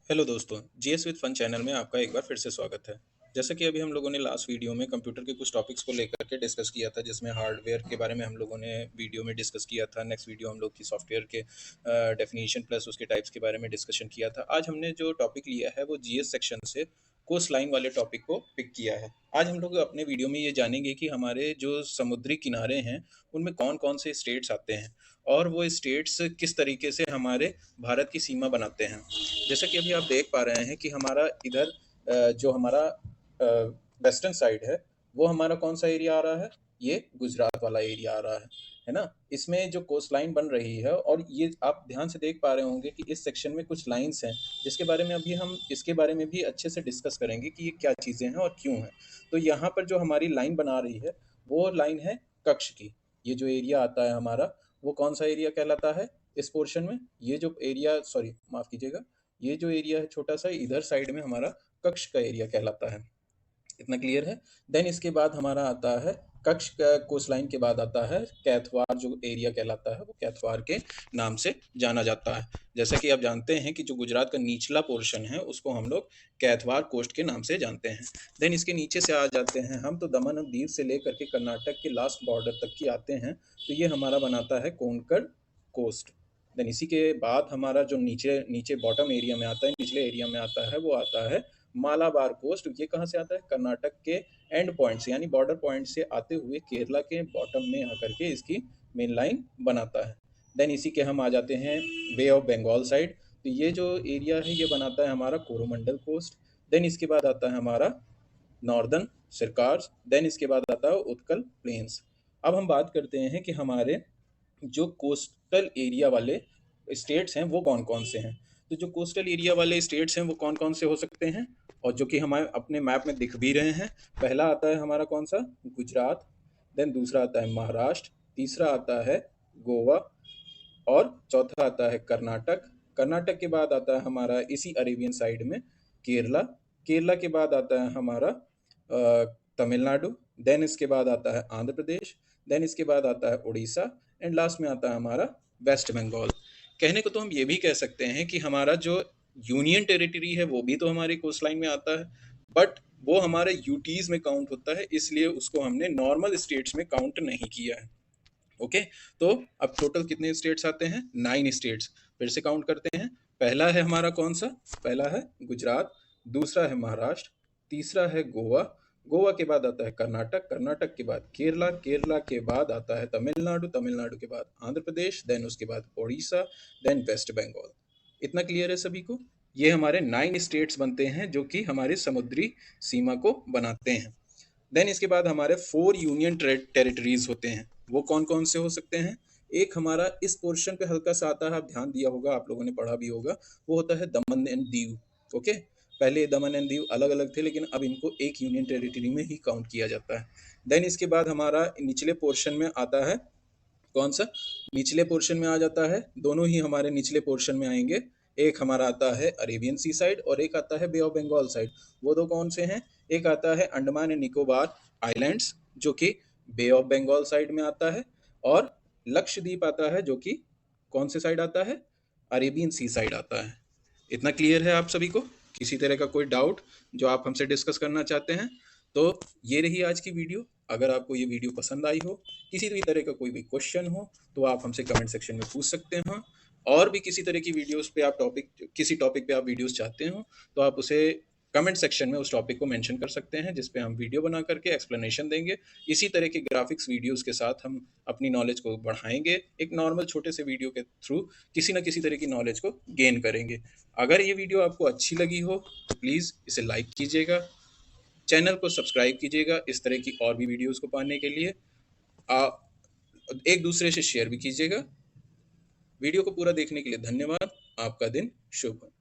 Hello दोस्तों, GS with fun channel में आपका एक बार फिर से स्वागत है। जैसा कि अभी हम लोगों ने लास्ट वीडियो में कंप्यूटर के कुछ टॉपिक्स को लेकर के डिस्कस किया था, जिसमें हार्डवेयर के बारे में हम लोगों ने वीडियो में डिस्कस किया था। नेक्स्ट वीडियो हम लोग की सॉफ्टवेयर के डेफिनेशन प्लस उसके टाइप्स के बारे में डिस्कशन किया था। आज हमने जो टॉपिक लिया है वो जीएस सेक्शन से कोस्ट लाइन वाले टॉपिक को पिक किया है। आज हम लोग अपने वीडियो में ये जानेंगे कि हमारे जो समुद्री किनारे हैं उनमें कौन कौन से स्टेट्स आते हैं और वो स्टेट्स किस तरीके से हमारे भारत की सीमा बनाते हैं। जैसा कि अभी आप देख पा रहे हैं कि हमारा इधर जो हमारा वेस्टर्न साइड है वो हमारा कौन सा एरिया आ रहा है, ये गुजरात वाला एरिया आ रहा है ना। इसमें जो कोस्ट लाइन बन रही है और ये आप ध्यान से देख पा रहे होंगे कि इस सेक्शन में कुछ लाइंस हैं जिसके बारे में अभी हम इसके बारे में भी अच्छे से डिस्कस करेंगे कि ये क्या चीज़ें हैं और क्यों हैं। तो यहाँ पर जो हमारी लाइन बना रही है वो लाइन है कक्ष की। ये जो एरिया आता है हमारा वो कौन सा एरिया कहलाता है इस पोर्शन में, ये जो एरिया, सॉरी माफ़ कीजिएगा, ये जो एरिया है छोटा सा इधर साइड में हमारा कक्ष का एरिया कहलाता है। इतना क्लियर है। देन इसके बाद हमारा आता है कक्ष का कोस्ट लाइन के बाद आता है कैथवार, जो एरिया कहलाता है वो कैथवार के नाम से जाना जाता है। जैसा कि आप जानते हैं कि जो गुजरात का निचला पोर्शन है उसको हम लोग कैथवार कोस्ट के नाम से जानते हैं। देन इसके नीचे से आ जाते हैं हम तो दमन और दीव से लेकर के कर्नाटक के लास्ट बॉर्डर तक की आते हैं, तो ये हमारा बनाता है कोंकण कोस्ट। देन इसी के बाद हमारा जो नीचे नीचे बॉटम एरिया में आता है, निचले एरिया में आता है वो आता है मालाबार कोस्ट। ये कहाँ से आता है, कर्नाटक के एंड पॉइंट से यानी बॉर्डर पॉइंट से आते हुए केरला के बॉटम में आकर के इसकी मेन लाइन बनाता है। देन इसी के हम आ जाते हैं बे ऑफ बंगाल साइड, तो ये जो एरिया है ये बनाता है हमारा कोरोमंडल कोस्ट। देन इसके बाद आता है हमारा नॉर्दर्न सिरकार्स। देन इसके बाद आता है उत्कल प्लेन्स। अब हम बात करते हैं कि हमारे जो कोस्टल एरिया वाले स्टेट्स हैं वो कौन कौन से हैं। तो जो कोस्टल एरिया वाले स्टेट्स हैं वो कौन कौन से हो सकते हैं और जो कि हमारे अपने मैप में दिख भी रहे हैं। पहला आता है हमारा कौन सा, गुजरात। देन दूसरा आता है महाराष्ट्र, तीसरा आता है गोवा और चौथा आता है कर्नाटक। कर्नाटक के बाद आता है हमारा इसी अरेबियन साइड में केरला। केरला के बाद आता है हमारा तमिलनाडु। देन इसके बाद आता है आंध्र प्रदेश। देन इसके बाद आता है उड़ीसा एंड लास्ट में आता है हमारा वेस्ट बंगाल। कहने को तो हम ये भी कह सकते हैं कि हमारा जो यूनियन टेरिटरी है वो भी तो हमारे कोस्ट लाइन में आता है, बट वो हमारे यूटीज में काउंट होता है, इसलिए उसको हमने नॉर्मल स्टेट्स में काउंट नहीं किया है। ओके, तो अब टोटल कितने स्टेट्स आते हैं, 9 स्टेट्स। फिर से काउंट करते हैं। पहला है हमारा कौन सा, पहला है गुजरात, दूसरा है महाराष्ट्र, तीसरा है गोवा, गोवा के बाद आता है कर्नाटक, कर्नाटक के बाद केरला, केरला के बाद आता है तमिलनाडु, तमिलनाडु के बाद आंध्र प्रदेश, देन उसके बाद उड़ीसा, देन वेस्ट बंगाल। इतना क्लियर है सभी को। ये हमारे 9 स्टेट्स बनते हैं जो कि हमारी समुद्री सीमा को बनाते हैं। देन इसके बाद हमारे 4 यूनियन टेरिटरीज होते हैं। वो कौन कौन से हो सकते हैं, एक हमारा इस पोर्शन पे हल्का सा आता है, आप ध्यान दिया होगा, आप लोगों ने पढ़ा भी होगा, वो होता है दमन एंड दीव। ओके, पहले दमन एंड दीव अलग अलग थे लेकिन अब इनको एक यूनियन टेरिटरी में ही काउंट किया जाता है। देन इसके बाद हमारा निचले पोर्शन में आता है कौन सा, निचले पोर्शन में आ जाता है, दोनों ही हमारे निचले पोर्शन में आएंगे। एक हमारा आता है अरेबियन सी साइड और एक आता है बे ऑफ बंगाल साइड। वो दो कौन से हैं, एक आता है अंडमान एंड निकोबार आइलैंड्स जो कि बे ऑफ बंगाल साइड में आता है, और लक्षद्वीप आता है जो कि कौन से साइड आता है, अरेबियन सी साइड आता है। इतना क्लियर है आप सभी को, किसी तरह का कोई डाउट जो आप हमसे डिस्कस करना चाहते हैं। तो ये रही आज की वीडियो। अगर आपको ये वीडियो पसंद आई हो, किसी भी तरह का कोई भी क्वेश्चन हो तो आप हमसे कमेंट सेक्शन में पूछ सकते हैं। और भी किसी तरह की वीडियोस पे आप किसी टॉपिक पे आप वीडियोस चाहते हो तो आप उसे कमेंट सेक्शन में उस टॉपिक को मेंशन कर सकते हैं, जिस पे हम वीडियो बना करके एक्सप्लेनेशन देंगे। इसी तरह के ग्राफिक्स वीडियोस के साथ हम अपनी नॉलेज को बढ़ाएंगे, एक नॉर्मल छोटे से वीडियो के थ्रू किसी न किसी तरह की नॉलेज को गेन करेंगे। अगर ये वीडियो आपको अच्छी लगी हो तो प्लीज़ इसे लाइक कीजिएगा, चैनल को सब्सक्राइब कीजिएगा इस तरह की और भी वीडियोस को पाने के लिए। आप एक दूसरे से शेयर भी कीजिएगा। वीडियो को पूरा देखने के लिए धन्यवाद। आपका दिन शुभ हो।